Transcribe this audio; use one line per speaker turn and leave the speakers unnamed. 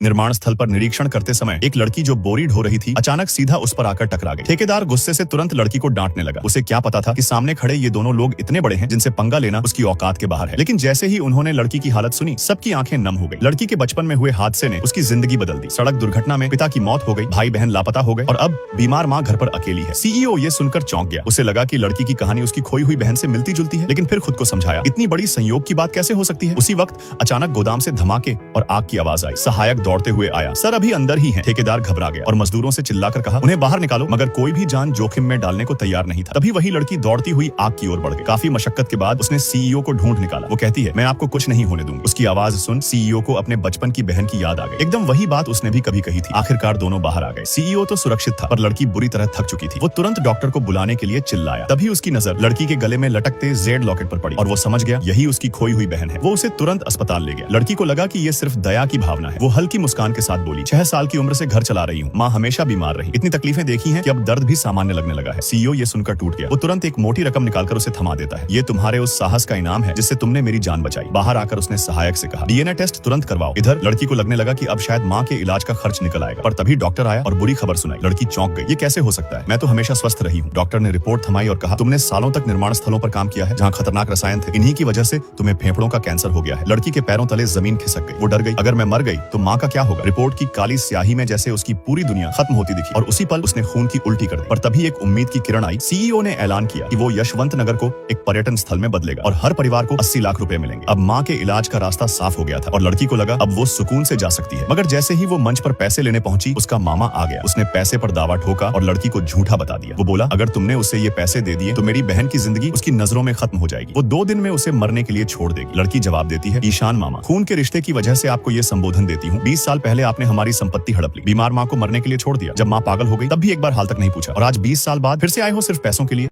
निर्माण स्थल पर निरीक्षण करते समय एक लड़की जो बोरी ढो रही थी अचानक सीधा उस पर आकर टकरा गई। ठेकेदार गुस्से से तुरंत लड़की को डांटने लगा। उसे क्या पता था कि सामने खड़े ये दोनों लोग इतने बड़े हैं जिनसे पंगा लेना उसकी औकात के बाहर है। लेकिन जैसे ही उन्होंने लड़की की हालत सुनी, सबकी आंखें नम हो गई। लड़की के बचपन में हुए हादसे ने उसकी जिंदगी बदल दी। सड़क दुर्घटना में पिता की मौत हो गई, भाई बहन लापता हो गए और अब बीमार माँ घर पर अकेली है। सीईओ ये सुनकर चौंक गया। उसे लगा कि लड़की की कहानी उसकी खोई हुई बहन से मिलती जुलती है, लेकिन फिर खुद को समझाया, इतनी बड़ी संयोग की बात कैसे हो सकती है। उसी वक्त अचानक गोदाम से धमाके और आग की आवाज आई। सहायक दौड़ते हुए आया। सर अभी अंदर ही है। ठेकेदार घबरा गया और मजदूरों से चिल्लाकर कहा, उन्हें बाहर निकालो। मगर कोई भी जान जोखिम में डालने को तैयार नहीं था। तभी वही लड़की दौड़ती हुई आग की ओर बढ़ गई। काफी मशक्कत के बाद उसने सीईओ को ढूंढ निकाला। वो कहती है, मैं आपको कुछ नहीं होने दूंगी। उसकी आवाज सुन सीईओ को अपने बचपन की बहन की याद आ गई। एकदम वही बात उसने भी कभी कही थी। आखिरकार दोनों बाहर आ गए। सीईओ तो सुरक्षित था, पर लड़की बुरी तरह थक चुकी थी। वो तुरंत डॉक्टर को बुलाने के लिए चिल्लाया। तभी उसकी नजर लड़की के गले में लटकते जेड लॉकेट पर पड़ी और वो समझ गया यही उसकी खोई हुई बहन है। वो उसे तुरंत अस्पताल ले गया। लड़की को लगा कि ये सिर्फ दया की भावना है। वो हल्की मुस्कान के साथ बोली, 6 साल की उम्र से घर चला रही हूँ। माँ हमेशा बीमार रही, इतनी तकलीफें देखी हैं कि अब दर्द भी सामान्य लगने लगा है। सीईओ ये सुनकर टूट गया। वो तुरंत एक मोटी रकम निकालकर उसे थमा देता है। ये तुम्हारे उस साहस का इनाम है जिससे तुमने मेरी जान बचाई। बाहर आकर उसने सहायक से कहा, डीएनए टेस्ट तुरंत करवाओ। इधर लड़की को लगने लगा कि अब शायद माँ के इलाज का खर्च निकल आएगा, पर तभी डॉक्टर आया और बुरी खबर सुनाई। लड़की चौंक गई। ये कैसे हो सकता है? मैं तो हमेशा स्वस्थ रही हूँ। डॉक्टर ने रिपोर्ट थमाई और कहा, तुमने सालों तक निर्माण स्थलों पर काम किया है जहाँ खतरनाक रसायन थे। इन्हीं की वजह से तुम्हें फेफड़ों का कैंसर हो गया है। लड़की के पैरों तले जमीन खिसक गई। वो डर गई, अगर मैं मर गई तो माँ का क्या होगा? रिपोर्ट की काली स्याही में जैसे उसकी पूरी दुनिया खत्म होती दिखी और उसी पल उसने खून की उल्टी कर दी। पर तभी एक उम्मीद की किरण आई। सीईओ ने ऐलान किया कि वो यशवंत नगर को एक पर्यटन स्थल में बदलेगा और हर परिवार को 80 लाख रुपए मिलेंगे। अब माँ के इलाज का रास्ता साफ हो गया था और लड़की को लगा अब वो सुकून से जा सकती है। मगर जैसे ही वो मंच पर पैसे लेने पहुंची, उसका मामा आ गया। उसने पैसे पर दावा ठोका और लड़की को झूठा बता दिया। वो बोला, अगर तुमने उसे ये पैसे दे दिए तो मेरी बहन की जिंदगी उसकी नजरों में खत्म हो जाएगी। वो 2 दिन में उसे मरने के लिए छोड़ देगी। लड़की जवाब देती है, ईशान मामा, खून के रिश्ते की वजह से आपको ये संबोधन देती हूँ। 20 साल पहले आपने हमारी संपत्ति हड़प ली, बीमार माँ को मरने के लिए छोड़ दिया। जब माँ पागल हो गई तब भी एक बार हाल तक नहीं पूछा और आज 20 साल बाद फिर से आए हो सिर्फ पैसों के लिए।